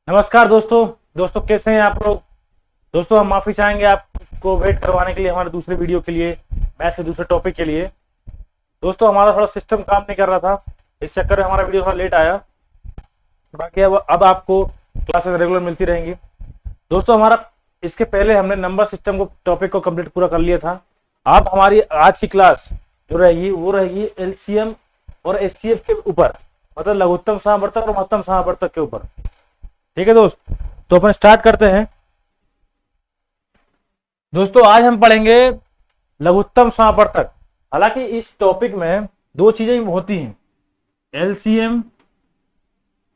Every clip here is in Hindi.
नमस्कार दोस्तों कैसे हैं आप लोग। दोस्तों हम माफी चाहेंगे आपको वेट करवाने के लिए हमारे दूसरे वीडियो के लिए, मैथ के दूसरे टॉपिक के लिए। दोस्तों हमारा थोड़ा सिस्टम काम नहीं कर रहा था, इस चक्कर में हमारा वीडियो थोड़ा लेट आया। बाकी अब आपको क्लासेस रेगुलर मिलती रहेंगी। दोस्तों हमारा इसके पहले हमने नंबर सिस्टम को टॉपिक को कंप्लीट पूरा कर लिया था। अब हमारी आज की क्लास जो रहेगी वो रहेगी एलसीएम और एचसीएफ के ऊपर, मतलब लघुत्तम समावर्तक और महत्तम समावर्तक के ऊपर। ठीक है दोस्त, तो अपन स्टार्ट करते हैं। दोस्तों आज हम पढ़ेंगे लघुत्तम समावर्तक। हालांकि इस टॉपिक में दो चीजें होती हैं, एलसीएम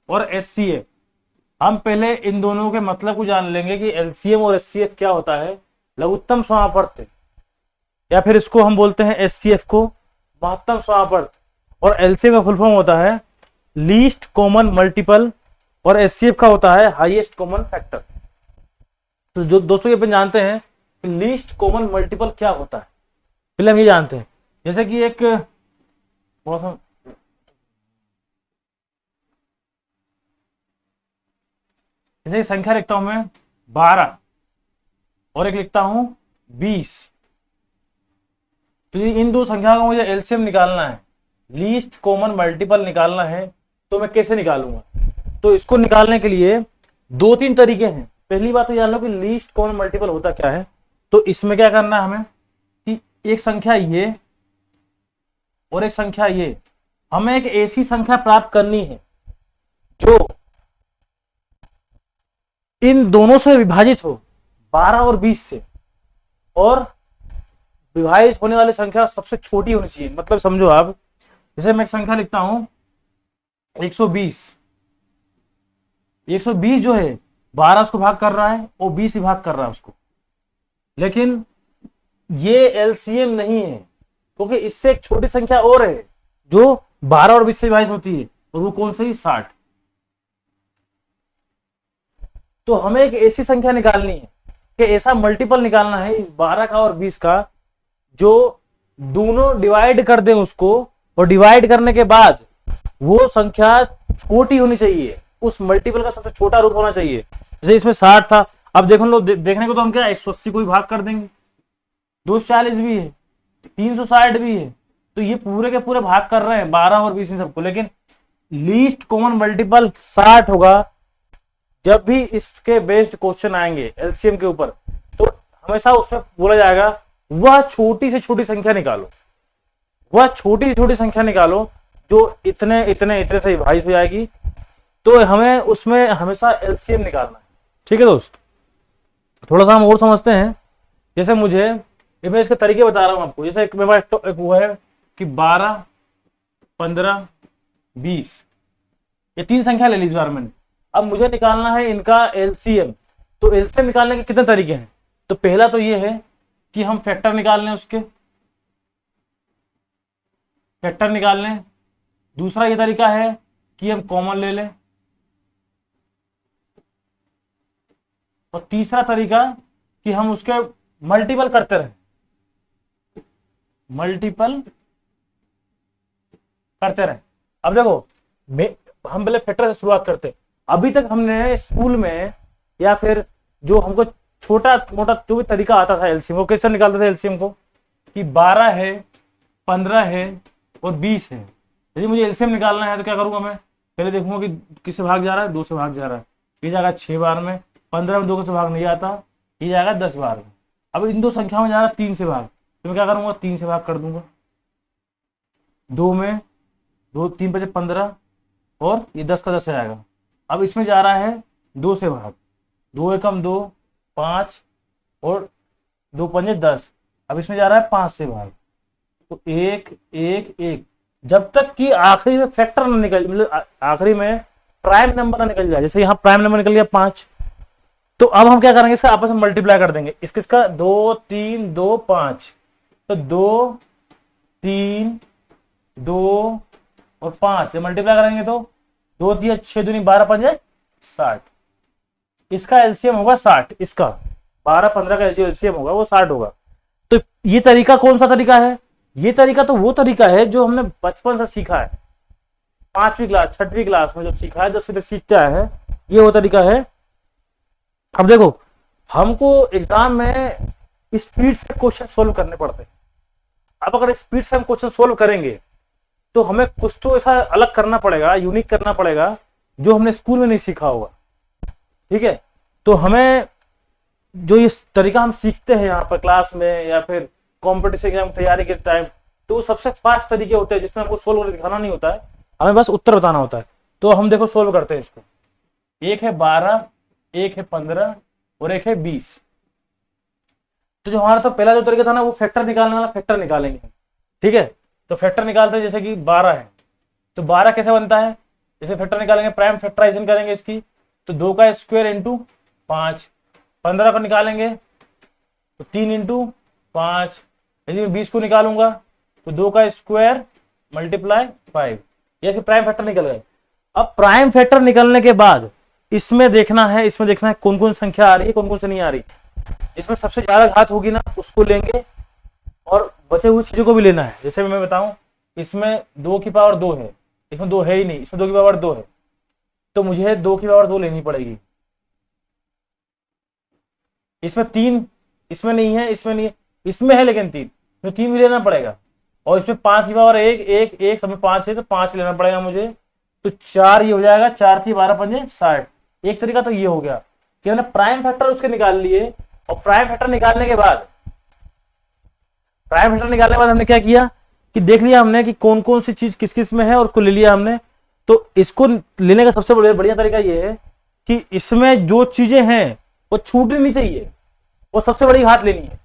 और एचसीएफ। हम पहले इन दोनों के मतलब को जान लेंगे कि एलसीएम और एचसीएफ क्या होता है। लघुत्तम समावर्तक या फिर इसको हम बोलते हैं एचसीएफ को महत्तम समावर्तक, और एलसीएम का फुल फॉर्म होता है लीस्ट कॉमन मल्टीपल और एचसीएफ का होता है हाईएस्ट कॉमन फैक्टर। तो जो दोस्तों ये अपन जानते हैं कि लीस्ट कॉमन मल्टीपल क्या होता है, पहले हम ये जानते हैं। जैसे कि एक जैसे संख्या लिखता हूं मैं 12 और एक लिखता हूं 20। तो इन दो संख्या का मुझे एलसीएम निकालना है, लीस्ट कॉमन मल्टीपल निकालना है, तो मैं कैसे निकालूंगा। तो इसको निकालने के लिए दो तीन तरीके हैं। पहली बात तो जान लो कि लीस्ट कॉमन मल्टीपल होता क्या है। तो इसमें क्या करना है हमें कि एक संख्या ये और एक संख्या ये, हमें एक ऐसी संख्या प्राप्त करनी है जो इन दोनों से विभाजित हो, 12 और 20 से, और विभाजित होने वाली संख्या सबसे छोटी होनी चाहिए। मतलब समझो आप, जैसे मैं एक संख्या लिखता हूं 120। 120 जो है 12 उसको भाग कर रहा है और 20 भी भाग कर रहा है उसको, लेकिन ये एलसीएम नहीं है, क्योंकि इससे एक छोटी संख्या और है जो 12 और 20 से विभाजित होती है, और वो कौन सी, 60। तो हमें एक ऐसी संख्या निकालनी है कि ऐसा मल्टीपल निकालना है इस 12 का और 20 का जो दोनों डिवाइड कर दें उसको, और डिवाइड करने के बाद वो संख्या छोटी होनी चाहिए, उस मल्टीपल का सबसे छोटा रूप होना चाहिए। जैसे इसमें 60 था, अब देखो लो देखने को तो हम क्या 180 को ही भाग कर देंगे, 240 भी है, 360 भी है, तो ये पूरे के पूरे भाग कर रहे हैं 12 और 20 इन सबको, लेकिन लीस्ट कॉमन मल्टीपल 60 होगा। जब भी इसके बेस्ड क्वेश्चन आएंगे एलसीएम के ऊपर, तो हमेशा उसमें बोला जाएगा वह छोटी से छोटी संख्या निकालो, वह छोटी से छोटी संख्या निकालो जो इतने इतने इतने से विभाजित हो जाएगी। तो हमें उसमें हमेशा एलसीएम निकालना है। ठीक है दोस्त, थोड़ा सा हम और समझते हैं। जैसे मैं इसके तरीके बता रहा हूं आपको। जैसे एक वो है कि 12, 15, 20, ये तीन संख्या ले ली इस बार मैंने। अब मुझे निकालना है इनका एलसीएम। तो एलसीएम निकालने के कितने तरीके हैं। तो पहला तो ये है कि हम फैक्टर निकाल लें, उसके फैक्टर निकाल लें। दूसरा ये तरीका है कि हम कॉमन ले लें, और तीसरा तरीका कि हम उसके मल्टीपल करते रहें, मल्टीपल करते रहें। अब देखो हम पहले फैक्टर से शुरुआत करते हैं। अभी तक हमने स्कूल में या फिर जो हमको छोटा मोटा जो भी तरीका आता था एलसीएम, वो कैसे निकालते थे एलसीएम को, कि 12 है, 15 है और 20 है। यदि मुझे एलसीएम निकालना है तो क्या करूंगा, मैं पहले देखूंगा कि किससे भाग जा रहा है, 2 से भाग जा रहा है, ये जाएगा 6 बार में। 15 में 2 से भाग नहीं आता, ये जाएगा 10 बार में। अब इन दो संख्याओं में जा रहा है 3 से भाग, तो मैं क्या करूंगा, 3 से भाग कर दूंगा। 2 में 2, 3 बचे 15, और ये 10 का 10 आएगा। अब इसमें जा रहा है 2 से भाग, 2 एकम 2, 5 और 2 पंजे 10। अब इसमें जा रहा है 5 से भाग, तो 1 1 1, जब तक कि आखिरी में फैक्टर ना निकल, मतलब आखिरी में प्राइम नंबर ना निकल जाए। जैसे यहाँ प्राइम नंबर निकल गया 5, तो अब हम क्या करेंगे, इसका आपस में मल्टीप्लाई कर देंगे। इसका 2 3 2 5, तो 2 3 2 और 5 मल्टीप्लाई करेंगे तो 2 3 6 दूनी 12 5 60। इसका एलसीएम होगा 60, इसका 12 15 का एलसीएम होगा वो 60 होगा। तो ये तरीका कौन सा तरीका है, ये तरीका तो वो तरीका है जो हमने बचपन से सीखा है, 5वीं क्लास 6वीं क्लास में जो सीखा है, 10वीं तक सीखता है, ये वो तरीका है। अब देखो, हमको एग्जाम में स्पीड से क्वेश्चन सोल्व करने पड़ते हैं। अब अगर स्पीड से हम क्वेश्चन सोल्व करेंगे तो हमें कुछ तो ऐसा अलग करना पड़ेगा, यूनिक करना पड़ेगा, जो हमने स्कूल में नहीं सीखा होगा। ठीक है, तो हमें जो ये तरीका हम सीखते हैं यहाँ पर क्लास में या फिर कॉम्पिटिशन एग्जाम तैयारी के टाइम, तो सबसे फास्ट तरीके होते हैं जिसमें हमको सोल्व करके दिखाना नहीं होता है, हमें बस उत्तर बताना होता है। तो हम देखो सोल्व करते हैं इसको। एक है 12, एक है 15 और एक है 20। तो जो हमारा तो पहला जो तरीका था ना, वो फैक्टर निकालने वाला, फैक्टर निकालेंगे। ठीक है, तो फैक्टर निकालते हैं। जैसे कि 12 है, तो 12 कैसे बनता है, जैसे फैक्टर निकालेंगे, प्राइम फैक्टराइजेशन करेंगे इसकी, तो 2 का स्क्वायर इंटू 5। 15 को निकालेंगे तो 3 इंटू 5। यदि मैं 20 को निकालूंगा तो 2 का स्क्वायर मल्टीप्लाई 5। ये प्राइम फैक्टर निकल गए। अब प्राइम फैक्टर निकलने के बाद इसमें देखना है, कौन कौन संख्या आ रही है, कौन कौन सी नहीं आ रही। इसमें सबसे ज्यादा घात होगी ना, उसको लेंगे, और बचे हुई चीजों को भी लेना है। जैसे मैं बताऊं, इसमें 2 की पावर 2 है, इसमें 2 है ही नहीं, इसमें 2 की पावर 2 है, तो मुझे 2 की पावर 2 लेनी पड़ेगी। इसमें 3, इसमें नहीं है, इसमें नहीं है, इसमें है लेकिन 3, तो 3 भी लेना पड़ेगा। और इसमें 5 की पावर 1 1 1 सब में 5 है, तो 5 लेना पड़ेगा मुझे। तो 4 ये हो जाएगा, 4 थी 12 पंजे 60। एक तरीका तो ये हो गया कि हमने प्राइम फैक्टर उसके निकाल लिए, और प्राइम फैक्टर निकालने के बाद हमने क्या किया कि देख लिया हमने कि कौन कौन सी चीज किस किस में है और उसको ले लिया हमने। तो इसको लेने का सबसे बढ़िया तरीका ये है कि इसमें जो चीजें हैं वो छूटनी नहीं चाहिए, वो सबसे बड़ी घात लेनी है।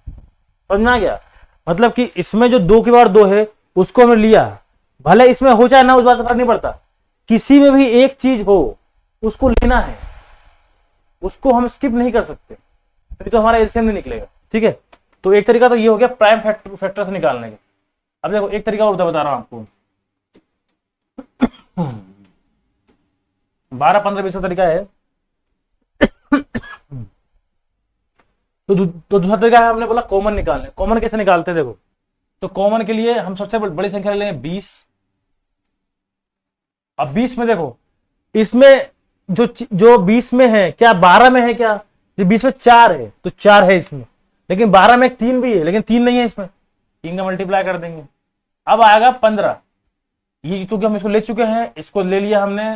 समझ में आ गया? मतलब कि इसमें जो 2 की पावर 2 है उसको हमने लिया, भले इसमें हो चाहे ना, उस बात से फर्क नहीं पड़ता, किसी में भी एक चीज हो उसको लेना है, उसको हम स्किप नहीं कर सकते, नहीं तो हमारा एलसीएम नहीं निकलेगा। ठीक है, तो एक तरीका तो ये हो गया प्राइम फैक्टर से निकालने के। अब देखो एक तरीका और बता रहा हूं आपको। 12 15 20 का तरीका है। तो दूसरा तरीका है, हमने बोला कॉमन निकालने। कॉमन कैसे निकालते हैं देखो, तो कॉमन के लिए हम सबसे बड़ी संख्या ले लेंगे 20। अब 20 में देखो, इसमें जो 20 में है, क्या 12 में है क्या, जो 20 में 4 है तो 4 है इसमें, लेकिन 12 में 3 भी है, लेकिन 3 नहीं है इसमें, 3 का मल्टीप्लाई कर देंगे। अब आएगा 15, ये क्योंकि हम इसको ले चुके हैं, इसको ले लिया हमने।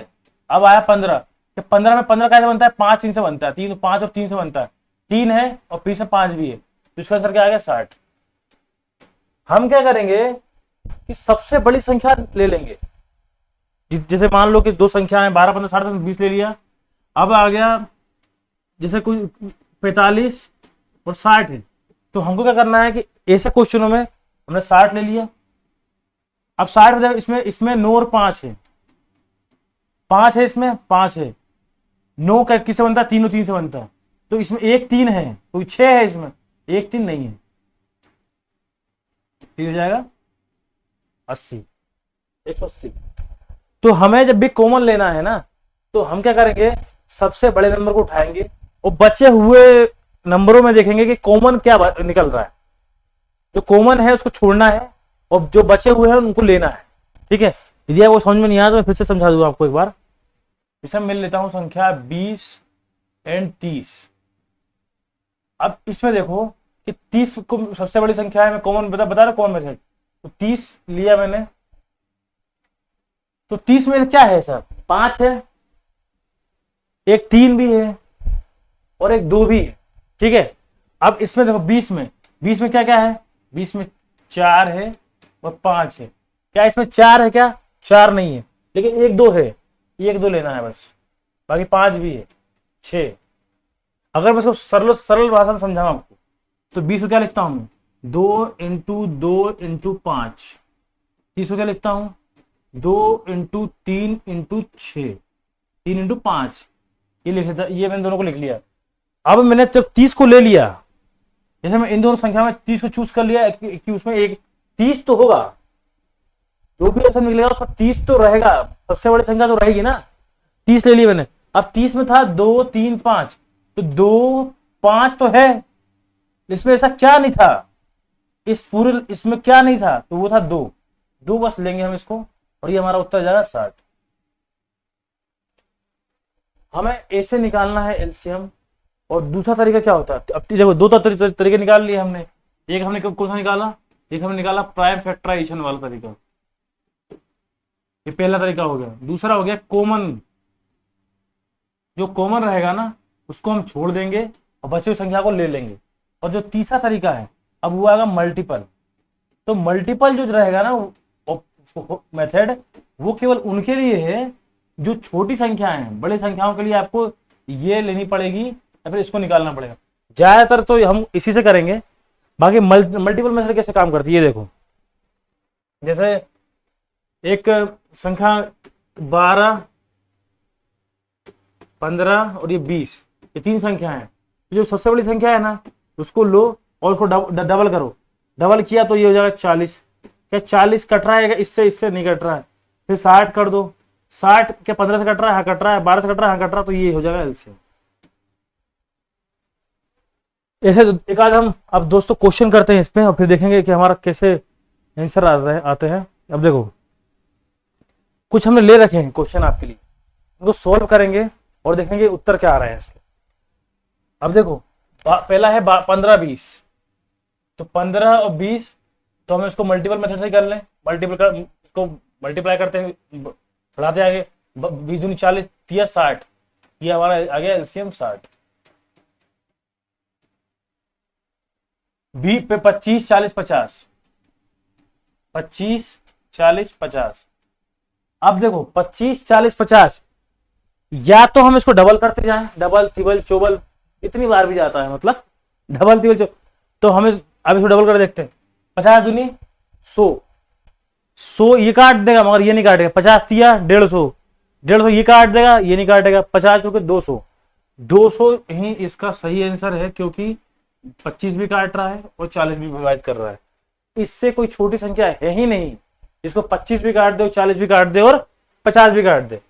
अब आया 15, तो 15 में 15 कैसे बनता है, 5 3 से बनता है, 3 5 और 3 से बनता है, 3 है और पीछे से 5 भी है, तो इसका आंसर क्या आ गया 60। हम क्या करेंगे कि सबसे बड़ी संख्या ले लेंगे। जैसे मान लो कि 2 संख्या है, 12 15 60 20 ले लिया। अब आ गया जैसे कोई 45 और 60 है, तो हमको क्या करना है कि ऐसे क्वेश्चनों में हमने 60 ले लिया। अब 60 में इसमें 9 और 5 है, 5 है, इसमें 5 है, 9 का किससे बनता है, 3 और 3 से बनता है, तो इसमें एक 3 है, कोई 6 है, इसमें एक 3 नहीं है, तो हो जाएगा 80, 180। तो हमें जब भी कॉमन लेना है ना, तो हम क्या करेंगे, सबसे बड़े नंबर को उठाएंगे और बचे हुए नंबरों में देखेंगे कि कॉमन क्या निकल रहा है। जो कॉमन है उसको छोड़ना है और जो बचे हुए हैं उनको लेना है। ठीक है, यदि आपको समझ में नहीं आया तो मैं फिर से समझा दूंगा आपको एक बार। इसे मिल लेता हूं संख्या 20 और 30। अब इसमें देखो कि 30 को सबसे बड़ी संख्या है, मैं कॉमन बता रहा कौन में है, तो 30 लिया मैंने। तो 30 में क्या है सर, 5 है, एक 3 भी है और एक 2 भी है। ठीक है, अब इसमें देखो 20 में क्या क्या है, 20 में 4 है और 5 है। क्या इसमें 4 है क्या, 4 नहीं है, लेकिन 1 2 है, 1 2 लेना है बस, बाकी 5 भी है, 6। अगर मैं इसको सरल भाषा में समझाऊं आपको, तो 20 को क्या लिखता हूं, 2 इंटू 2 इंटू 5। 30 को क्या लिखता हूं, 2 इंटू 3 इंटू 6, 3 इंटू 5, ये लिख लेता, ये मैंने दोनों को लिख लिया। अब मैंने जब 30 को ले लिया, जैसे मैं इन दोनों संख्या में 30 को चूज कर लिया कि उसमें एक 30 तो होगा, जो भी आंसर निकलेगा उसमें 30 तो रहेगा, सबसे बड़ी संख्या तो रहेगी ना। 30 ले लिया मैंने। अब 30 में था 2 3 5, तो 2 5 तो है, इसमें ऐसा क्या नहीं था, इसमें क्या नहीं था, तो वो था 2 बस लेंगे हम इसको, और ये हमारा उत्तर जाएगा 60। हमें ऐसे निकालना है एलसीएम। और दूसरा तरीका क्या होता है, अब देखो दो तरीके निकाल लिए हमने। एक हमने कौन सा निकाला, एक हमने निकाला प्राइम फैक्टराइजेशन वाला तरीका, ये पहला तरीका हो गया। दूसरा हो गया कॉमन, जो कॉमन रहेगा ना उसको हम छोड़ देंगे और बची हुई संख्या को ले लेंगे। और जो तीसरा तरीका है अब वो आएगा मल्टीपल। तो मल्टीपल जो रहेगा ना मेथड, वो केवल उनके लिए है जो छोटी संख्याएं हैं। बड़ी संख्याओं के लिए आपको ये लेनी पड़ेगी या फिर इसको निकालना पड़ेगा। ज्यादातर तो हम इसी से करेंगे। बाकी मल्टीपल मेथड कैसे काम करती है ये देखो। जैसे एक संख्या 12, 15 और ये 20, ये तीन संख्या है। जो सबसे बड़ी संख्या है ना उसको लो और उसको डबल करो। डबल किया तो ये हो जाएगा 40। क्या 40 कट रहा है इससे? इससे नहीं कट रहा है। फिर 60 कर दो। 60 क्या 15 से कट रहा है? हाँ कट रहा है। 12 से कट रहा है? हाँ कट रहा है। तो ये हो जाएगा एलसीएम। ऐसे एक आध हम अब दोस्तों क्वेश्चन करते हैं इस पे और फिर देखेंगे कि हमारा कैसे आंसर आते हैं। अब देखो कुछ हमने ले रखे हैं क्वेश्चन आपके लिए, उनको सोल्व करेंगे और देखेंगे उत्तर क्या आ रहा है इसके। अब देखो पहला है 15, 20। तो 15 और 20 तो हम इसको मल्टीपल मेथड से कर लें। इसको मल्टीप्लाई करते हैं, बढ़ाते आगे। 20 दूनी 40, 30 60, ये हमारा आ गया एलसीएम 60। 20 पे 25 40 50, 25 40 50। अब देखो 25 40 50, या तो हम इसको डबल करते जाएं, डबल तिबल चौबल इतनी बार भी जाता है, मतलब डबल तिबल चौबल। तो हमें अब इसको डबल कर देखते हैं। 50 दूनी 100, 100 ये काट देगा मगर ये नहीं काटेगा। 50 दिया 150, 150 ये काट देगा, ये नहीं काटेगा। 50 हो के 200, 200 ही इसका सही आंसर है, क्योंकि 25 भी काट रहा है और 40 भी विभाजित कर रहा है। इससे कोई छोटी संख्या है ही नहीं जिसको 25 भी काट दे, 40 भी काट दे और 50 भी काट दे।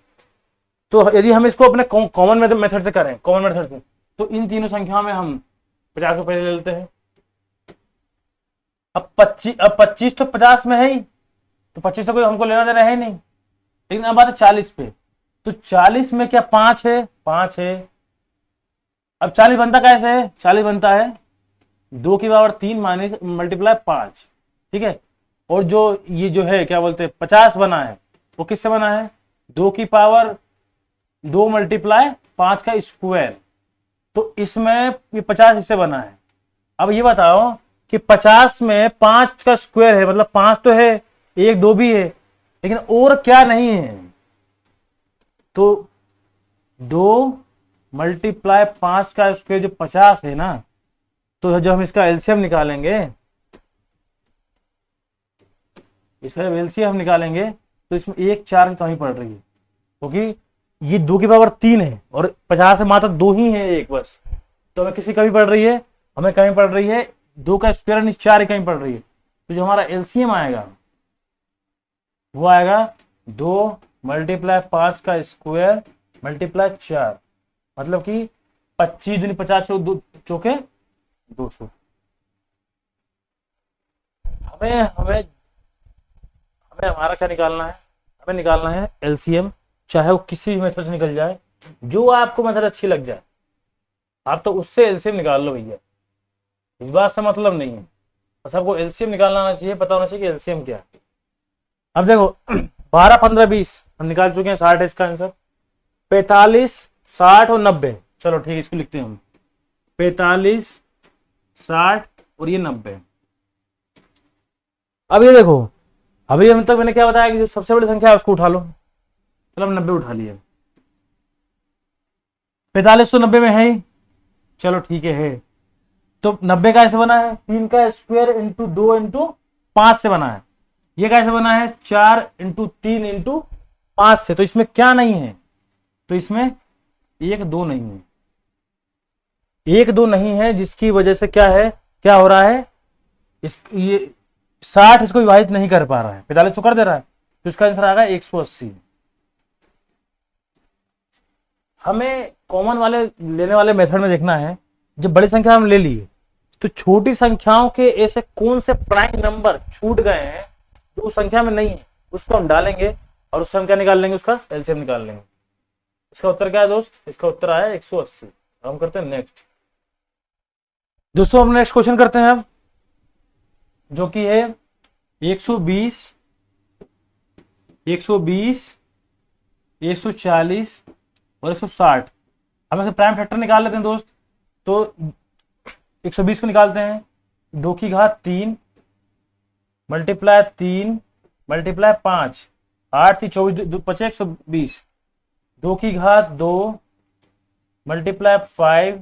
तो यदि हम इसको अपने कॉमन मेथड से करें, कॉमन मेथड से, तो इन तीनों संख्याओं में हम 50 को पहले ले लेते हैं। अब 25 तो 50 में है ही, तो 25 तो कोई हमको लेना देना है नहीं। लेकिन अब बात है 40 पे। तो 40 में क्या 5 है? 5 है। अब 40 बनता कैसे है? 40 बनता है 2 की पावर 3 माइनस मल्टीप्लाई 5, ठीक है। और जो ये जो है क्या बोलते हैं 50 बना है, वो किससे बना है? 2 की पावर 2 मल्टीप्लाई 5 का स्क्वायर। तो इसमें ये 50 इससे बना है। अब ये बताओ कि 50 में 5 का स्क्वायर है, मतलब 5 तो है, 1 2 भी है, लेकिन और क्या नहीं है? तो 2 मल्टीप्लाई 5 का स्क्वायर जो 50 है ना, तो जब हम इसका एलसीएम निकालेंगे, इसका जब एलसीएम हम निकालेंगे तो इसमें 1 4 की कमी पड़ रही है, क्योंकि ये 2 की पावर 3 है और 50 से मात्र 2 ही है, एक बस। तो हमें किसी कमी पड़ रही है? हमें कमी पड़ रही है 2 का स्क्वायर यानी 4 की कमी पड़ रही है। तो जो हमारा एलसीएम आएगा वो आएगा 2 मल्टीप्लाई 5 का स्क्वायर मल्टीप्लाई 4, मतलब कि 25 दूनी 50 चौके 200। हमें हमें हमें हमारा क्या निकालना है? हमें निकालना है एलसीएम, चाहे वो किसी भी मेथड से निकल जाए, जो आपको मेथड अच्छी लग जाए आप तो उससे एलसीएम निकाल लो भैया। इस बात से मतलब नहीं है, बस आपको एलसीएम निकालना आना चाहिए, पता होना चाहिए कि एलसीएम क्या है। अब देखो 12 15 20 हम निकाल चुके हैं, 60 है इसका आंसर। 45 60 और 90, चलो ठीक है इसको लिखते हैं हम। 45 60 और ये 90। अब ये देखो अभी हम तक मैंने क्या बताया कि जो सबसे बड़ी संख्या है उसको उठा लो। चलो 90 उठा लिए। 45 तो 90 में है ही, चलो ठीक है। तो 90 कैसे बना है? 3 का स्क्वायर इंटू 2 इंटू 5 से बना है। ये कैसे बना है? 4 इंटू 3 इंटू 5 से। तो इसमें क्या नहीं है? तो इसमें 1 2 नहीं है, 1 2 नहीं है, जिसकी वजह से क्या है, क्या हो रहा है, ये 60 इसको विभाजित नहीं कर पा रहा है, 45 तो कर दे रहा है। तो इसका आंसर आएगा 180। हमें कॉमन वाले लेने वाले मेथड में देखना है, जब बड़ी संख्या हम ले लिए तो छोटी संख्याओं के ऐसे कौन से प्राइम नंबर छूट गए हैं जो उस संख्या में नहीं है, उसको हम डालेंगे और उस संख्या निकाल लेंगे, उसका एलसीएम निकाल लेंगे। इसका उत्तर क्या है दोस्त? इसका उत्तर आया 180। हम करते हैं नेक्स्ट। दोस्तों हम नेक्स्ट क्वेश्चन करते हैं अब, जो कि है 120, 120, 140 और 160। हम इसे प्राइम फैक्टर निकाल लेते हैं दोस्त। तो 120 को निकालते हैं, 2 की घात 3 मल्टीप्लाई 3 मल्टीप्लाई 5, 8 थी 24 बचे 120, 2 की घात 2 मल्टीप्लाई 5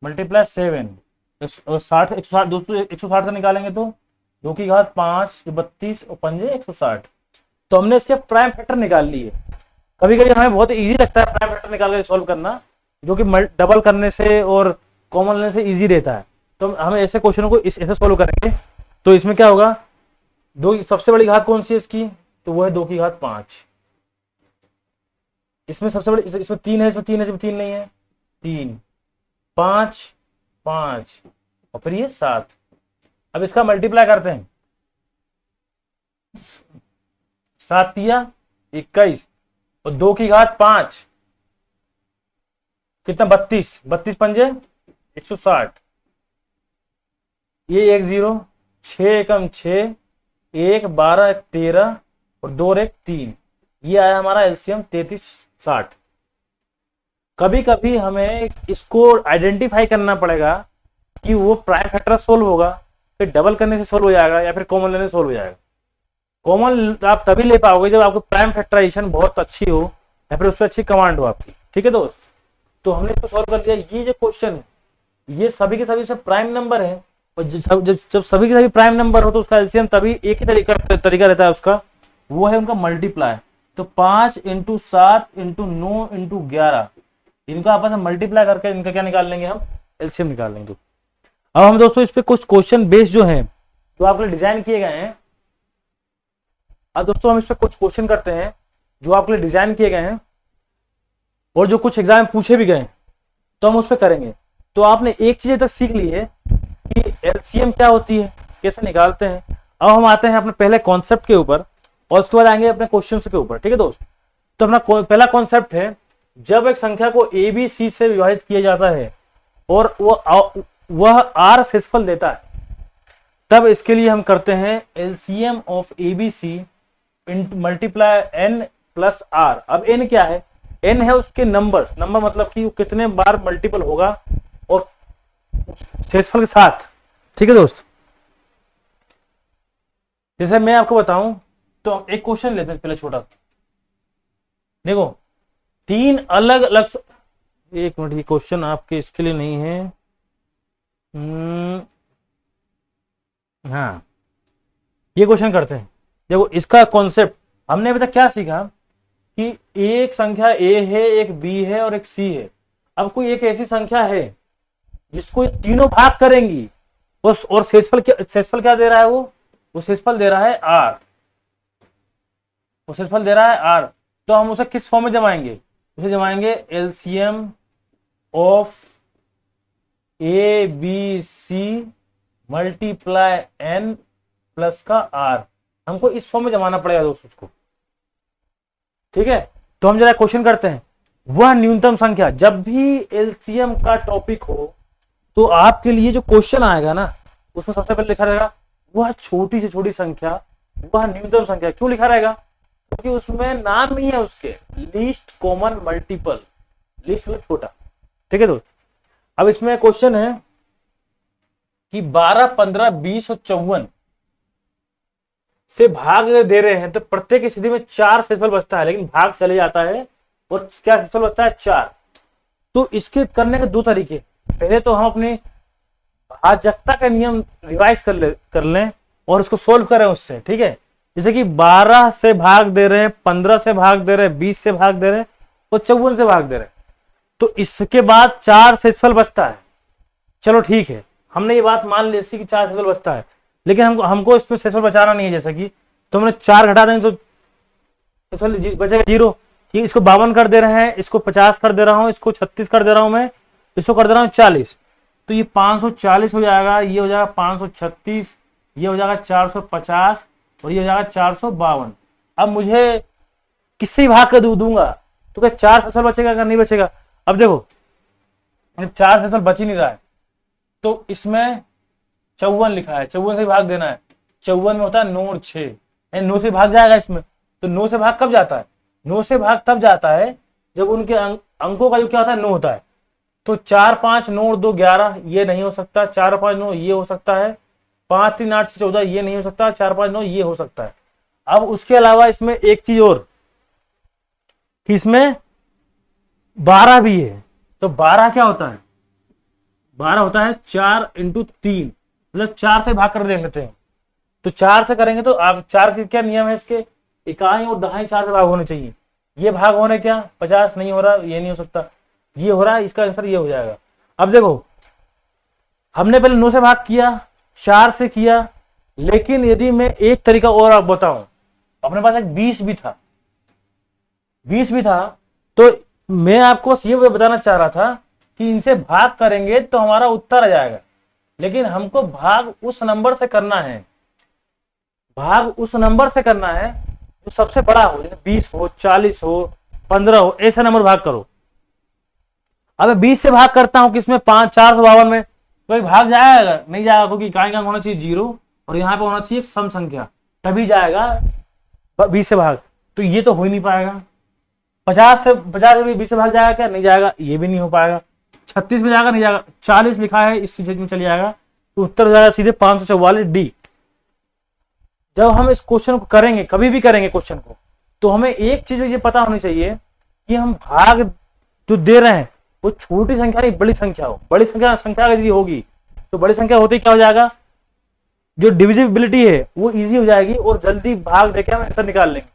मल्टीप्लाई 7, 60, 160 दोस्तों 160 का निकालेंगे तो 2 की घात 5 32 और 5 160। तो हमने इसके प्राइम फैक्टर निकाल लिए। कभी कभी हमें बहुत इजी लगता है प्राइम फैक्टर निकाल के सॉल्व करना, जो कि डबल करने से और कॉमन लेने से इजी रहता है। तो हम ऐसे क्वेश्चनों को ऐसे सॉल्व करेंगे। तो इसमें क्या होगा, दो सबसे बड़ी घात कौन सी है इसकी, तो वो है 2 की घात 5। इसमें सबसे बड़ी, इसमें 3 है, इसमें 3 है, इसमें 3 नहीं है, 3 5 5 और फिर ये 7। अब इसका मल्टीप्लाई करते हैं, 7 तिया 21 और 2 की घात 5 कितना 32, 32 पंजे 160, ये 1 0, 6 एकम 6, 1 12 13 और 2 1 3। ये आया हमारा एलसीएम 33 60। कभी कभी हमें इसको आइडेंटिफाई करना पड़ेगा कि वो प्राइम फैक्टर सोल्व होगा, फिर डबल करने से सोल्व हो जाएगा या फिर कॉमन लेने से सोल्व हो जाएगा। कॉमन आप तभी ले पाओगे जब आपको प्राइम फैक्टराइजेशन बहुत अच्छी हो या फिर उस पर अच्छी कमांड हो आपकी। ठीक है दोस्त, तो हमने इसको सॉल्व कर दिया। ये जो क्वेश्चन है ये सभी के सभी से प्राइम नंबर है, और जब सभी के सभी प्राइम नंबर हो तो उसका एलसीएम तभी एक ही तरीका रहता है उसका, वो है उनका मल्टीप्लाई। तो 5 × 7 × 9 × 11 इनका आपस में मल्टीप्लाई करके इनका क्या निकाल लेंगे, हम एलसीएम निकाल लेंगे। अब हम दोस्तों इस पे कुछ क्वेश्चन बेस जो हैं जो आपके लिए डिजाइन किए गए हैं, अब दोस्तों हम इस पे कुछ क्वेश्चन करते हैं जो आपके लिए डिजाइन किए गए हैं और जो कुछ एग्जाम में पूछे भी गए, तो हम उस पर करेंगे। तो आपने एक चीज तक सीख ली है कि एलसीएम क्या होती है, कैसे निकालते हैं। अब हम आते हैं अपने पहले कॉन्सेप्ट के ऊपर और उसके बाद आएंगे अपने क्वेश्चन के ऊपर। ठीक है दोस्त, तो अपना पहला कॉन्सेप्ट है, जब एक संख्या को ए बी सी से विभाजित किया जाता है और वह आर शेषफल देता है, तब इसके लिए हम करते हैं LCM of A B C multiply N plus R. अब एन क्या है, एन है उसके नंबर मतलब कि वो कितने बार मल्टीपल होगा और शेषफल के साथ। ठीक है दोस्त, जैसे मैं आपको बताऊं तो एक क्वेश्चन लेते हैं पहले छोटा। देखो 3 अलग अलग, एक मिनट, ये क्वेश्चन आपके इसके लिए नहीं है। हाँ, ये क्वेश्चन करते हैं। देखो इसका कॉन्सेप्ट हमने अभी तक क्या सीखा कि एक संख्या ए है, एक बी है और एक सी है। अब कोई एक ऐसी संख्या है जिसको तीनों भाग करेंगी और शेषफल क्या दे रहा है, वो शेषफल दे रहा है आर, वो शेषफल दे रहा है आर। तो हम उसे किस फॉर्म में जमाएंगे, उसे जमाएंगे LCM of A B C multiply N plus का आर। हमको इस फॉर्म में जमाना पड़ेगा दोस्तों उसको। ठीक है, तो हम जरा क्वेश्चन करते हैं। वह न्यूनतम संख्या, जब भी एलसीएम का टॉपिक हो तो आपके लिए जो क्वेश्चन आएगा ना, उसमें सबसे पहले लिखा रहेगा वह छोटी से छोटी संख्या, वह न्यूनतम संख्या। क्यों लिखा रहेगा, क्योंकि उसमें नाम ही है उसके, लीस्ट कॉमन मल्टीपल, लीस्ट मतलब छोटा। ठीक है दोस्त, अब इसमें क्वेश्चन है कि 12 15 20 और 54 से भाग अगर दे रहे हैं तो प्रत्येक स्थिति में 4 शेषफल बचता है, लेकिन भाग चले जाता है और क्या शेषफल बचता है 4। तो इसके करने के 2 तरीके। पहले तो हम अपनी भाजकता का नियम रिवाइज कर लें और उसको सोल्व करें उससे। ठीक है, जैसे कि 12 से भाग दे रहे हैं, 15 से भाग दे रहे हैं, 20 से भाग दे रहे हैं और 54 से भाग दे रहे हैं, तो इसके बाद 4 शेषफल बचता है। चलो ठीक है, हमने ये बात मान ली इसकी कि 4 शेषफल बचता है, लेकिन हमको इसमें शेषफल बचाना नहीं है। जैसा कि तो हमने 4 घटा देंगे तो शेषफल बचेगा 0। ये इसको 52 कर दे रहे हैं, इसको 50 कर दे रहा हूं, इसको 36 कर दे रहा हूं, मैं इसको कर दे रहा हूं 40। तो ये 540 हो जाएगा, ये हो जाएगा 536, ये हो जाएगा 450 और ये हो जाएगा 452। अब मुझे किससे भाग कर दूंगा, तो क्या 4 फसल बचेगा क्या नहीं बचेगा? अब देखो, जब 4 फसल बच ही नहीं रहा है तो इसमें 54 लिखा है, 54 से भाग देना है, 54 में होता है 9 और 6, 9 से भाग जाएगा इसमें। तो 9 से भाग कब जाता है? 9 से भाग तब जाता है जब उनके अंकों का जो क्या होता है 9 होता है। तो 4 5 9 और 2 11 ये नहीं हो सकता, 4 5 9 ये हो सकता है, 5 3 8 6 14 ये नहीं हो सकता, 4 5 9 ये हो सकता है। अब उसके अलावा इसमें एक चीज और कि इसमें 12 भी है। तो 12 क्या होता है? 12 होता है 4 × 3, मतलब 4 से भाग कर देख लेते हैं। तो 4 से करेंगे तो आप 4 के क्या नियम है इसके? इकाई और दहाई 4 से भाग होने चाहिए। ये भाग होने क्या 50 नहीं हो रहा, ये नहीं हो सकता, ये हो रहा है, इसका आंसर ये हो जाएगा। अब देखो, हमने पहले 9 से भाग किया, 4 से किया, लेकिन यदि मैं एक तरीका और आप बताऊं, अपने पास एक 20 भी था, 20 भी था, तो मैं आपको बस ये बताना चाह रहा था कि इनसे भाग करेंगे तो हमारा उत्तर आ जाएगा, लेकिन हमको भाग उस नंबर से करना है, भाग उस नंबर से करना है जो सबसे बड़ा हो, 20 हो, 40 हो, 15 हो, ऐसा नंबर भाग करो। अब मैं 20 से भाग करता हूं किसमें 452 में, कोई भाग जाएगा नहीं जाएगा, क्योंकि इकाई का होना चाहिए 0 और यहाँ पे होना चाहिए एक सम संख्या, तभी जाएगा 20 से भाग। तो ये तो हो ही नहीं पाएगा। 50 से 20 से भाग जाएगा क्या? नहीं जाएगा, ये भी नहीं हो पाएगा। 36 में जाएगा? नहीं जाएगा। 40 लिखा है इस चीज में चले जाएगा, तो उत्तर हो जाएगा सीधे 544 डी। जब हम इस क्वेश्चन को करेंगे, कभी भी करेंगे क्वेश्चन को, तो हमें एक चीज ये पता होनी चाहिए कि हम भाग जो दे रहे हैं वो छोटी संख्या नहीं बड़ी संख्या हो। बड़ी संख्या यदि होगी तो बड़ी संख्या होते ही क्या हो जाएगा, जो डिविजिबिलिटी है वो इजी हो जाएगी और जल्दी भाग देके हम आंसर निकाल लेंगे।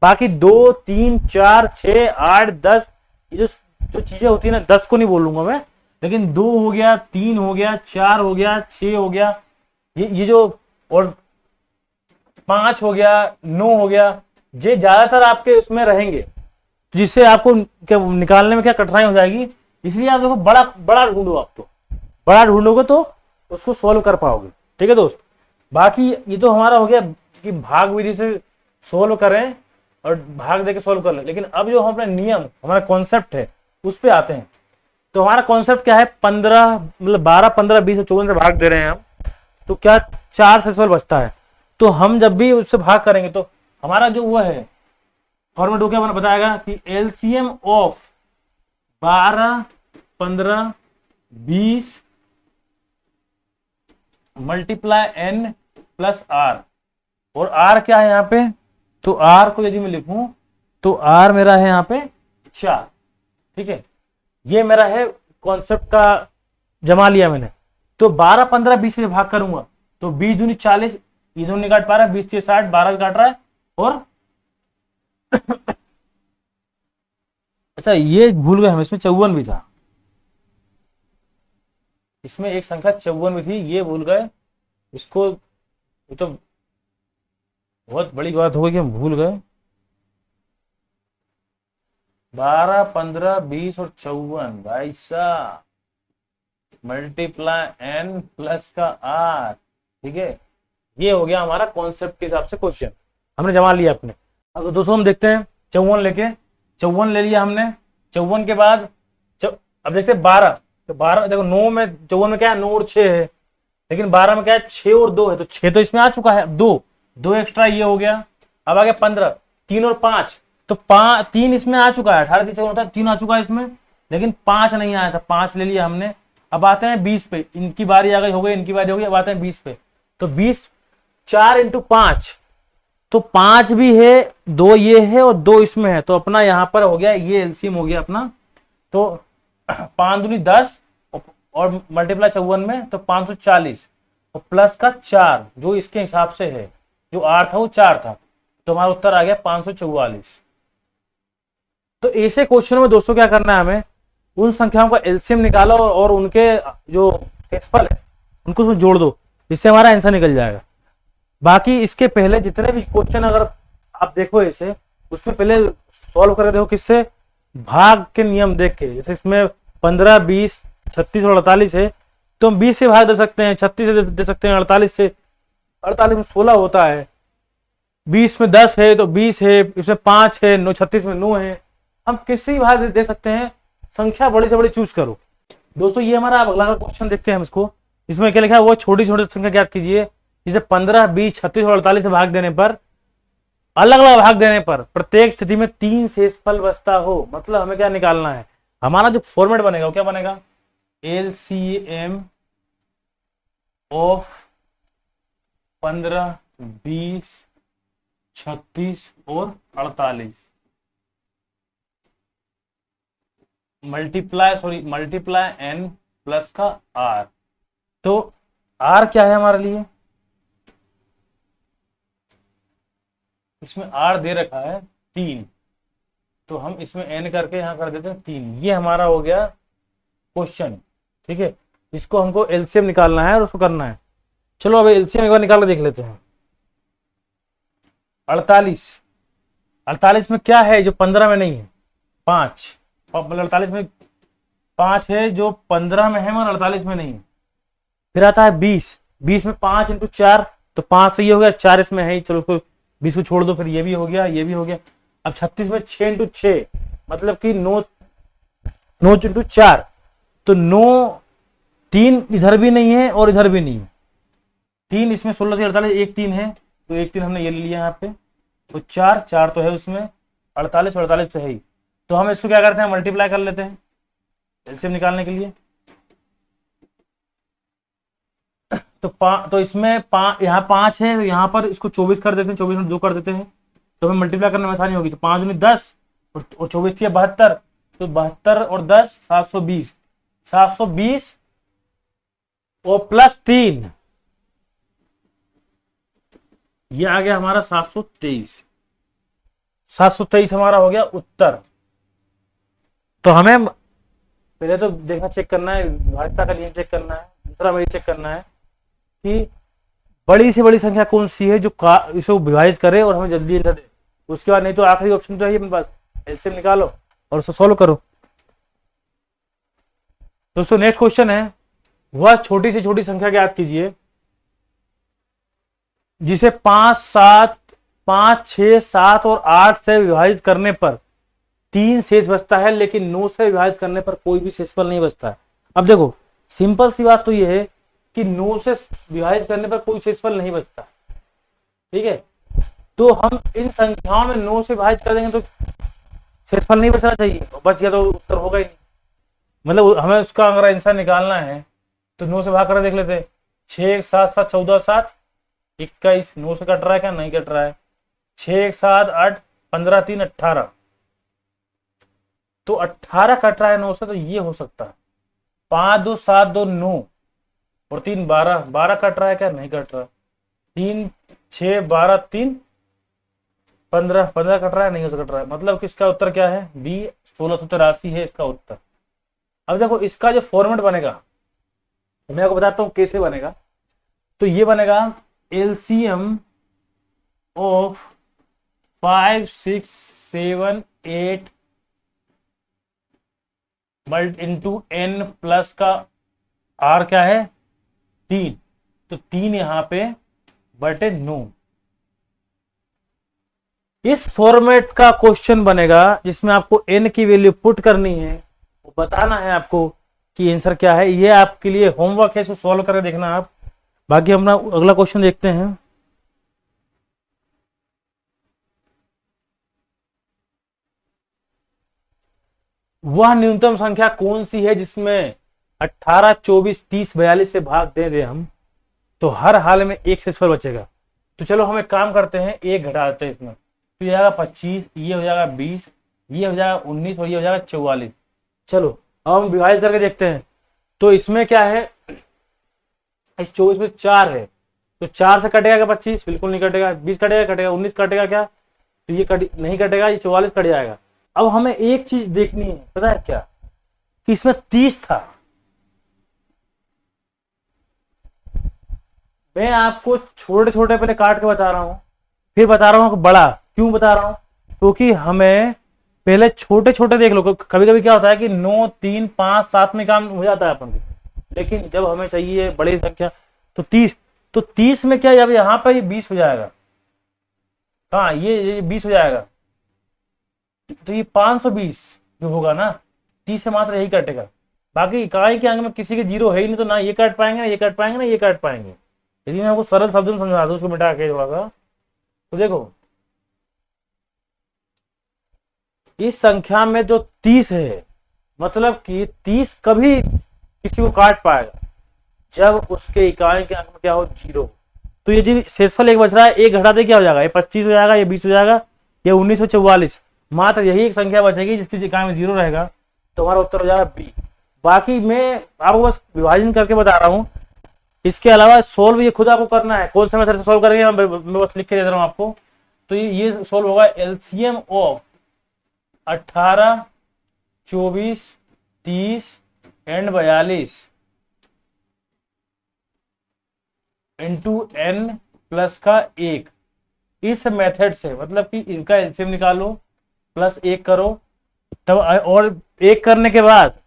बाकी 2 3 4 6 8 10 ये जो चीजें होती है ना, 10 को नहीं बोलूंगा मैं, लेकिन 2 हो गया, 3 हो गया, 4 हो गया, 6 हो गया, ये जो, और 5 हो गया, 9 हो गया, ये ज्यादातर आपके उसमें रहेंगे, तो जिससे आपको क्या निकालने में क्या कठिनाई हो जाएगी। इसलिए आप देखो बड़ा बड़ा ढूंढो, आप तो बड़ा ढूंढोगे तो उसको सॉल्व कर पाओगे। ठीक है दोस्त, बाकी ये तो हमारा हो गया कि भाग विधि से सोल्व करें और भाग देके सोल्व कर लें। लेकिन अब जो हमारा नियम, हमारा कॉन्सेप्ट है, उस पे आते हैं। तो हमारा कॉन्सेप्ट क्या है, 15 मतलब 12 15 20 और 54 से भाग दे रहे हैं हम, तो क्या 4 से सवाल बचता है। तो हम जब भी उससे भाग करेंगे तो हमारा जो वो है फॉर्मेट वो क्या बताएगा कि LCM of 12 15 20 multiply N plus R, और आर क्या है यहाँ पे, तो आर को यदि मैं लिखूं तो आर मेरा है यहाँ पे 4। ठीक है, ये मेरा है कॉन्सेप्ट का जमा लिया मैंने। तो 12 15 20 से भाग करूंगा तो 20 दूनी 40, ये दोनों नहीं काट पा रहा है, 20 से 60, 12 काट रहा है, और अच्छा ये भूल गए हम, इसमें 54 भी था, इसमें एक संख्या 54 भी थी, ये भूल गए इसको। ये तो बहुत बड़ी बात हो गई कि हम भूल गए। 12 15 20 और 54 भाई साहब, मल्टीप्लाई एन प्लस का आर। ठीक है, ये हो गया हमारा कॉन्सेप्ट के हिसाब से क्वेश्चन, हमने जमा लिया अपने। अब दोस्तों हम देखते हैं 54 लेके, 54 ले लिया हमने। 54 के बाद अब देखते हैं 12, तो 12 देखो 9 में 54 में क्या है 9 और 6 है, लेकिन 12 में क्या है 6 और 2 है, तो 6 तो इसमें आ चुका है, अब 2 एक्स्ट्रा ये हो गया। अब आ गया 15, 3 और 5, तो 3 इसमें आ चुका है, 18 होता है 3 आ चुका है इसमें, लेकिन 5 नहीं आया था, 5 ले लिया हमने। अब आते हैं 20 पे, इनकी बारी आ गई, हो गई इनकी बारी हो गई। अब आते हैं 20 पे, तो 20 4 × 5, तो 5 भी है, 2 ये है और 2 इसमें है, तो अपना यहाँ पर हो गया, ये एलसीएम हो गया अपना। तो 5 दूनी 10 और मल्टीप्लाई 54 में, तो 540 और प्लस का 4 जो इसके हिसाब से है, जो 8 था वो 4 था, तो हमारा उत्तर आ गया 544। तो ऐसे क्वेश्चन में दोस्तों क्या करना है, हमें उन संख्याओं का एलसीएम निकालो और उनके जो शेषफल है उनको उसमें जोड़ दो, जिससे हमारा आंसर निकल जाएगा। बाकी इसके पहले जितने भी क्वेश्चन अगर आप देखो ऐसे, उसमें पहले सॉल्व करके देखो किससे, भाग के नियम देख के। जैसे इसमें 15 20 36 और 48 है, तो हम 20 से भाग दे सकते हैं, 36 से दे सकते हैं, 48 से, 48 में 16 होता है, 20 में 10 है तो 20 है, इसमें 5 है, 36 में 9 है, हम किसी भी भाग दे सकते हैं, संख्या बड़ी से बड़ी चूज करो। दोस्तों ये हमारा अगला क्वेश्चन देखते हैं हम इसको। इसमें क्या लिखा है, वो छोटी छोटी संख्या ज्ञात कीजिए जिसे 15, 20, 36 और 48 से भाग देने पर, अलग अलग भाग देने पर प्रत्येक स्थिति में 3 शेषफल बचता हो। मतलब हमें क्या निकालना है, हमारा जो फॉर्मेट बनेगा वो क्या बनेगा, एलसीएम ऑफ 15, 20, 36 और 48 मल्टीप्लाई एन प्लस का आर। तो आर क्या है हमारे लिए, इसमें आर दे रखा है 3, तो हम इसमें एन करके यहां कर देते हैं 3। ये हमारा हो गया क्वेश्चन, ठीक है। इसको हमको एलसीएम निकालना है और उसको करना है। चलो अब एलसीएम एक बार निकाल के देख लेते हैं। 48 में क्या है जो 15 में नहीं है, 5, 48 में 5 है जो 15 में है मगर 48 में नहीं है। फिर आता है 20 में 5 इंटू 4, तो 5 तो ये हो गया, 4 इसमें है ही, चलो उसको 20 को छोड़ दो, फिर ये भी हो गया, ये भी हो गया। अब 36 में 6 इंटू 6 मतलब कि 9 इंटू 4, तो 9, 3 इधर भी नहीं है और इधर भी नहीं है, 3 इसमें 16 से 48, एक 3 है, तो एक 3 हमने ये ले लिया यहाँ पे, तो 4 तो है उसमें, 48 तो है ही। तो हम इसको क्या करते हैं, मल्टीप्लाई कर लेते हैं एलसीएम निकालने के लिए। तो इसमें यहाँ 5 है, तो यहाँ पर इसको 24 कर देते हैं, 24 में 2 कर देते हैं, तो हमें मल्टीप्लाई करने में आसानी होगी। तो 5 दूनी 10 और 24 थी 72, तो 72 और 10 720 और प्लस 3, ये आ गया हमारा 723 हमारा हो गया उत्तर। तो हमें पहले तो देखना, चेक करना है, विभाज्यता का नियम चेक करना है। दूसरा हमें चेक करना है कि बड़ी से बड़ी संख्या कौन सी है जो इसको विभाजित करे और हमें जल्दी आंसर दे। उसके बाद नहीं तो आखिरी ऑप्शन तो है अपने पास, एलसीएम निकालो और उसको सॉल्व करो। दोस्तों नेक्स्ट क्वेश्चन है, वह छोटी से छोटी संख्या ज्ञात कीजिए जिसे 5, 6, 7 और 8 से विभाजित करने पर 3 शेष बचता है, लेकिन 9 से विभाजित करने पर कोई भी शेषफल नहीं बचता है। अब देखो सिंपल सी बात तो यह है कि 9 से विभाजित करने पर कोई शेषफल नहीं बचता, ठीक है। तो हम इन संख्याओं में 9 से विभाजित कर देंगे तो शेषफल नहीं बचना चाहिए, बच गया तो उत्तर होगा ही नहीं। मतलब हमें उसका अगर आंसर निकालना है तो 9 से भाग कर देख लेते हैं। 6, 7, 7, 14, 7, 21, 9 से कट रहा है क्या, नहीं कट रहा है। 6, 7, 8, 15, 3, 18, तो 18 कट रहा है 9 से, तो ये हो सकता है। 5, 2, 7, 2, 9 और 3, 12 कट रहा है क्या, नहीं कट रहा। 3, 6, 12, 3, 15 कट रहा है, नहीं हो कट रहा है। मतलब कि इसका उत्तर क्या है, बी 1683 है इसका उत्तर। अब देखो इसका जो फॉर्मेट बनेगा मैं आपको बताता हूं कैसे बनेगा। तो ये बनेगा LCM of 5, 6, 7, 8 into N plus का आर क्या है 3, तो 3 यहां पे बटे 9। इस फॉर्मेट का क्वेश्चन बनेगा जिसमें आपको एन की वैल्यू पुट करनी है, वो बताना है आपको कि आंसर क्या है। ये आपके लिए होमवर्क है, इसको सॉल्व करके देखना आप। बाकी हम अगला क्वेश्चन देखते हैं। वह न्यूनतम संख्या कौन सी है जिसमें 18, 24, 30, 42 से भाग दे दे हम, तो हर हाल में एक शेषफल बचेगा। तो चलो हम एक काम करते हैं, एक घटा देते हैं इसमें, तो ये हो जाएगा 25, ये हो जाएगा 20, ये हो जाएगा 19 और ये हो जाएगा 44। चलो अब हम विभाजित करके देखते हैं। तो इसमें क्या है, इस 24 में 4 है, तो 4 से कटेगा क्या 25, बिल्कुल नहीं कटेगा। 20 कटेगा 19 कटेगा क्या, तो ये नहीं कटेगा, ये 44 कट जाएगा। अब हमें एक चीज देखनी है, पता है क्या, कि इसमें 30 था। मैं आपको छोटे छोटे पहले काट के बता रहा हूं, फिर बता रहा हूं कि बड़ा क्यों बता रहा हूं, क्योंकि हमें पहले छोटे छोटे देख लो। कभी कभी क्या होता है कि 9, 3, 5, 7 में काम हो जाता है अपन को, लेकिन जब हमें चाहिए बड़ी संख्या तो 30, तो 30 में क्या, जब यहाँ पर ये 20 हो जाएगा, हाँ ये 20 हो जाएगा। तो ये 520 जो होगा ना, 30 से मात्र यही कटेगा। बाकी इकाई के अंक में किसी के जीरो है ही नहीं, तो ना ये काट पाएंगे, ना ये काट पाएंगे, ना ये काट पाएंगे। यदि मैं आपको सरल शब्द में समझा दूं उसको मिटा के थोड़ा सा, तो देखो इस संख्या में जो 30 है, मतलब कि 30 कभी किसी को काट पाएगा जब उसके इकाई के अंक में क्या हो, जीरो। तो ये जी शेषफल एक बच रहा है, एक घटा दे क्या हो जाएगा, ये 25 हो जाएगा, ये 20 हो जाएगा, ये 1944। मात्र यही एक संख्या बचेगी जिसकी इकाई में जीरो रहेगा, तो हमारा उत्तर हो जाएगा बी। बाकी मैं आपको बस विभाजन करके बता रहा हूं, इसके अलावा सोल्व ये खुद आपको करना है, कौन सा मेथड से सोल्व करेंगे मैं बस लिख के दे रहा हूं आपको। तो ये सोल्व होगा LCM of 18, 24, 30 and 42 into N plus का 1। इस मेथड से मतलब कि इनका एलसीएम निकालो प्लस 1 करो, तब और 1 करने के बाद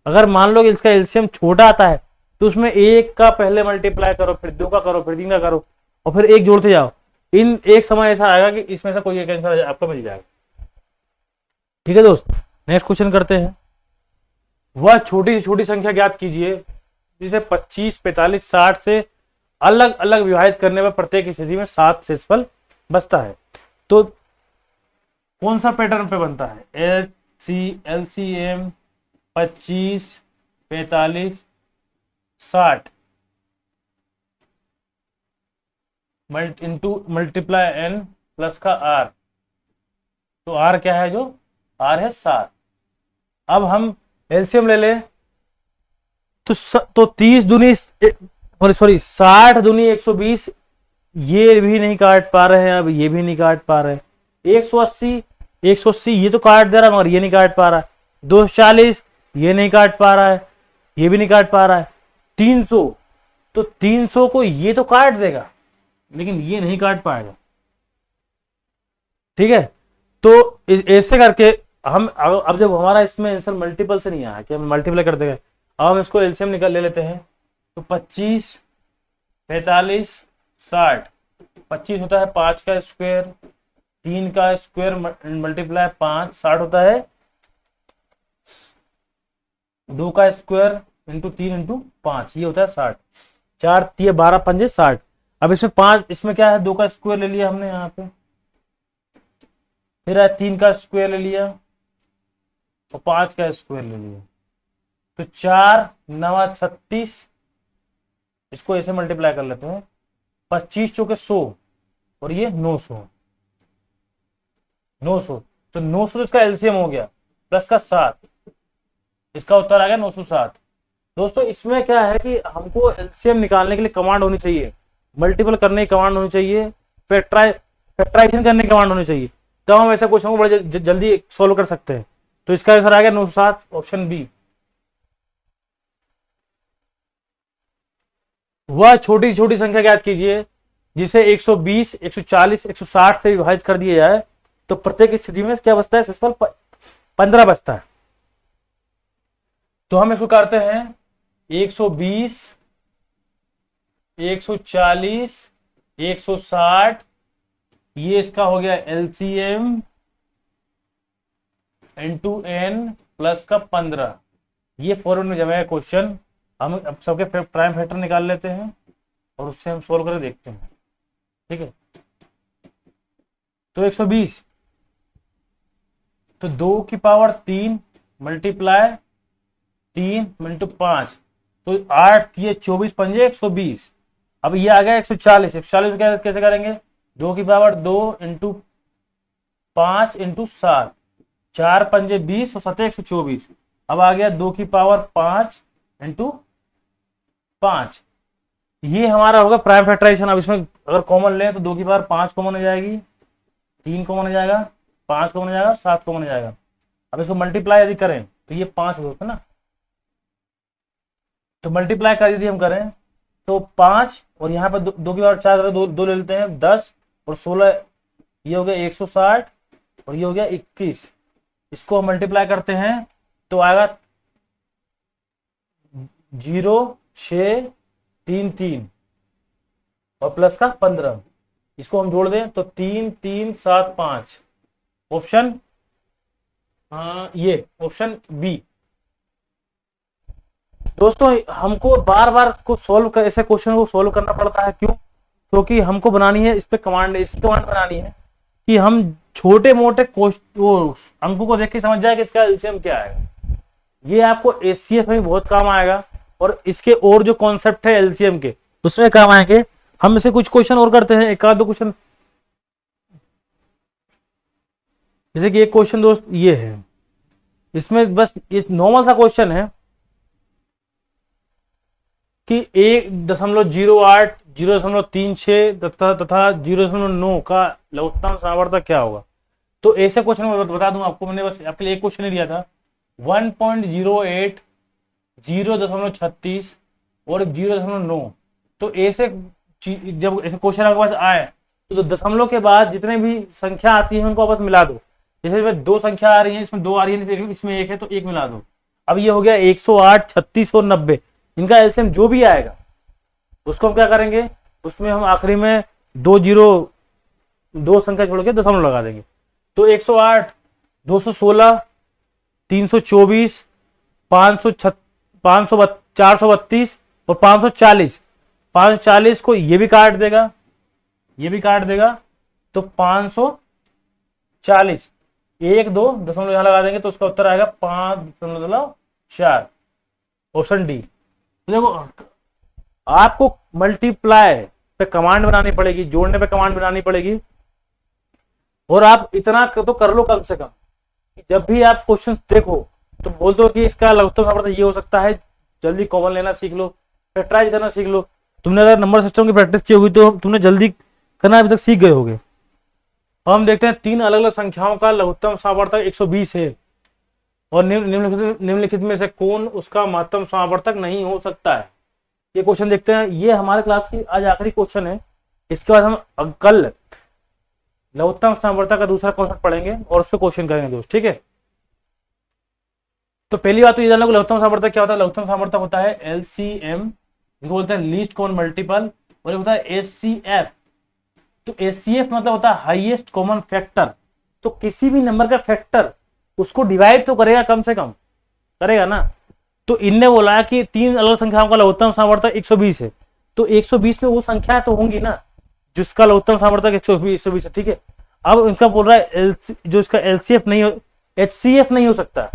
अगर मान लो कि इसका एलसीएम छोटा आता है तो उसमें 1 का पहले मल्टीप्लाई करो, फिर 2 का करो, फिर 3 का करो, और फिर 1 जोड़ते जाओ। इन एक समय ऐसा आएगा कि इसमें से कोई एक आंसर आपको मिल जाएगा। ठीक है दोस्त, नेक्स्ट क्वेश्चन करते हैं। वह छोटी से छोटी संख्या ज्ञात कीजिए जिसे 25, 45, 60 से अलग अलग विभाजित करने पर प्रत्येक स्थिति में 7 शेषफल बचता है। तो कौन सा पैटर्न पे बनता है, LCM 25, 45, 60 into multiply N plus का आर। तो आर क्या है, जो आर है 7। अब हम एलसीएम ले ले तो 30 दूनी सॉरी 60 दूनी 120, ये भी नहीं काट पा रहे हैं, अब ये भी नहीं काट पा रहे। 180 ये तो काट दे रहा है मगर ये नहीं काट पा रहा है। 240 ये नहीं काट पा रहा है, ये भी नहीं काट पा रहा है। 300 तो 300 को ये तो काट देगा लेकिन ये नहीं काट पाएगा। ठीक है, तो ऐसे करके हम अब जब हमारा इसमें आंसर मल्टीपल से नहीं आया कि हम मल्टीप्लाई कर देंगे, अब हम इसको एलसीएम निकाल ले लेते हैं। तो 25, 45, 60, 25 होता है 5 का स्क्वायर, 3 का स्क्वायर मल्टीप्लाई 5, 60 होता है 2 का स्क्वायर इंटू 3 इंटू 5, ये होता है 60। 4 3 12 5 60। अब इसमें 5, इसमें क्या है, 2 का स्क्वायर ले लिया हमने यहाँ पे, फिर 3 का स्क्वायर ले लिया और 5 का स्क्वायर ले लिया। तो 4 9 36, इसको ऐसे मल्टीप्लाई कर लेते हैं। 25 चौके 100 और ये 900, 900 तो 900 इसका एलसीएम हो गया प्लस का 7, इसका उत्तर आ गया 907। दोस्तों इसमें क्या है कि हमको एलसीएम निकालने के लिए कमांड होनी चाहिए, मल्टीपल करने की कमांड होनी चाहिए, फैक्टराइजेशन करने की कमांड होनी चाहिए, तो हम ऐसा क्वेश्चन को बड़े जल्दी सोल्व कर सकते हैं। तो इसका आंसर आ गया 907, ऑप्शन बी। वह छोटी छोटी संख्या ज्ञात कीजिए जिसे 120, 140, 160 से विभाजित कर दिया जाए तो प्रत्येक स्थिति में क्या बचता है, शेषफल 15 बचता है। तो हम इसको करते हैं 120, 140, 160, ये इसका हो गया एलसीएम इंटू एन प्लस का 15। ये फॉर्मूले में जमा है क्वेश्चन। हम अब सबके प्राइम फैक्टर निकाल लेते हैं और उससे हम सोल्व करके देखते हैं। ठीक है, तो 120 तो 2 की पावर 3 मल्टीप्लाई 3 इंटू 5, तो 8 ये 24 पंजे 120। अब ये आ गया 140, 140 कैसे करेंगे, 2 की पावर 2 इंटू 5 इंटू 7, 4 पंजे 20 और 7 124। अब आ गया 2 की पावर 5 इंटू 5, ये हमारा होगा प्राइम फैक्टराइजेशन। अब इसमें अगर कॉमन लें तो 2 की पावर 5 कॉमन हो जाएगी, 3 कॉमन हो जाएगा, 5 कॉमन हो जाएगा, 7 कॉमन हो जाएगा। अब इसको मल्टीप्लाई यदि करें तो ये 5 होता है ना, तो मल्टीप्लाई कर यदि हम करें तो 5 और यहाँ पर 2 की पावर 4 दो ले लेते हैं, 10 और 16, ये हो गया 160 और ये हो गया 21। इसको हम मल्टीप्लाई करते हैं तो आएगा 0 6 3 3 और प्लस का 15। इसको हम जोड़ दें तो 3 3 7 5, ऑप्शन ये ऑप्शन बी। दोस्तों हमको बार बार को सॉल्व कर, ऐसे क्वेश्चन को सॉल्व करना पड़ता है, क्यों? क्योंकि हमको बनानी है इस पे कमांड, ऐसी कमांड बनानी है कि हम छोटे मोटे वो अंकों को देख के समझ जाए कि इसका एलसीएम क्या है। ये आपको एचसीएफ में बहुत काम आएगा, और इसके और जो कॉन्सेप्ट है एलसीएम के उसमें काम आएंगे। हम इसे कुछ क्वेश्चन और करते हैं, एक आध दो क्वेश्चन। जैसे कि एक क्वेश्चन दोस्त ये है, इसमें बस ये नॉर्मल सा क्वेश्चन है कि 1.08, 0.36 तथा 0.9 का लघुत्तम सामर्थ्य क्या होगा। तो ऐसे क्वेश्चन में बता दूं आपको, मैंने बस आपके लिए एक क्वेश्चन ही दिया था, 1.08, 0.36 और 0.9। तो ऐसे जब ऐसे क्वेश्चन आपके पास आए तो दशमलव के बाद जितने भी संख्या आती है उनको आपस मिला दो। जैसे इसमें दो संख्या आ रही है, इसमें दो आ रही है, इसमें एक है तो एक मिला दो। अब ये हो गया 108, 36 और 90, इनका एलसीएम जो भी आएगा उसको हम क्या करेंगे, उसमें हम आखिरी में दो संख्या छोड़ के दशमलव लगा देंगे। तो 108, 216, 324, 432 और 540, 540 को ये भी काट देगा, ये भी काट देगा, तो 540, 1 2 दशमलव यहां लगा देंगे तो उसका उत्तर आएगा 5.4, ऑप्शन डी। देखो आपको मल्टीप्लाई पे कमांड बनानी पड़ेगी, जोड़ने पे कमांड बनानी पड़ेगी, और आप इतना तो कर लो कम से कम, जब भी आप क्वेश्चन देखो तो बोल दो कि इसका लघुत्तम सामर्थ्य ये हो सकता है, जल्दी कॉमन लेना सीख लो, फैक्टराइज करना सीख लो। तुमने अगर नंबर सिस्टम की प्रैक्टिस की होगी तो तुमने जल्दी करना अभी तक सीख गए होगे। हम देखते हैं तीन अलग अलग संख्याओं का लघुत्तम सामर्थ्य 120 है, और निम्नलिखित में से कौन उसका महत्तम सामर्थ्य नहीं हो सकता है। ये क्वेश्चन देखते हैं, ये हमारे क्लास की आज आखिरी क्वेश्चन है। इसके बाद हम कल लघुत्तम सामर्थ्य का दूसरा कॉन्सेप्ट पढ़ेंगे और उस पर क्वेश्चन करेंगे दोस्त, ठीक है। तो पहली बात तो ये जानना लघुत्तम सामर्थ्य क्या होता है। लघुत्तम सामर्थ्य होता है एलसीएम, जिसको बोलते हैं लीस्ट कॉमन मल्टीपल, और ये होता है एचसीएफ। तो एचसीएफ मतलब होता है हाईएस्ट कॉमन फैक्टर। तो किसी भी नंबर का फैक्टर उसको डिवाइड तो करेगा, कम से कम करेगा ना। तो इनने बोला कि तीन अलग संख्याओं का लघुत्तम सामर्थ्य 120 है, तो 120 में वो संख्या तो होंगी ना जिसका लघुत्तम सामर्थ्य 120 है, ठीक है। अब इनका बोल रहा है जो इसका एलसीएफ नहीं हो, एचसीएफ नहीं हो सकता,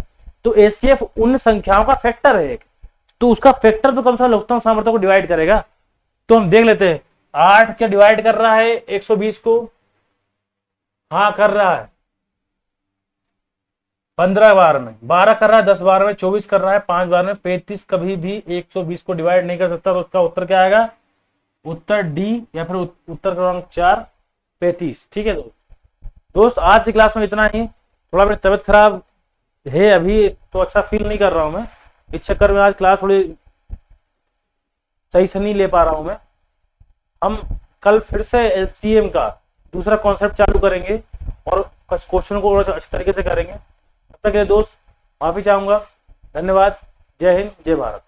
तो एचसीएफ उन संख्याओं का फैक्टर है एक, तो उसका फैक्टर तो कम से कम लघुत्तम सामर्थ्य को डिवाइड करेगा। तो हम देख लेते हैं 8 क्या डिवाइड कर रहा है 120 को, हाँ कर रहा है 15 बार में, 12 कर रहा है 10 बार में, 24 कर रहा है 5 बार में, 35 कभी भी 120 को डिवाइड नहीं कर सकता। तो उसका उत्तर क्या आएगा, उत्तर डी, या फिर उत्तर क्रमांक 4 35, ठीक है दोस्त। आज की क्लास में इतना ही। थोड़ा मेरी तबीयत खराब है अभी, तो अच्छा फील नहीं कर रहा हूं मैं, इस चक्कर में आज क्लास थोड़ी सही से नहीं ले पा रहा हूं मैं। हम कल फिर से एलसीएम का दूसरा कॉन्सेप्ट चालू करेंगे और कुछ क्वेश्चन को और अच्छे तरीके से करेंगे। तब तक के लिए दोस्त माफी चाहूंगा। धन्यवाद। जय हिंद, जय भारत।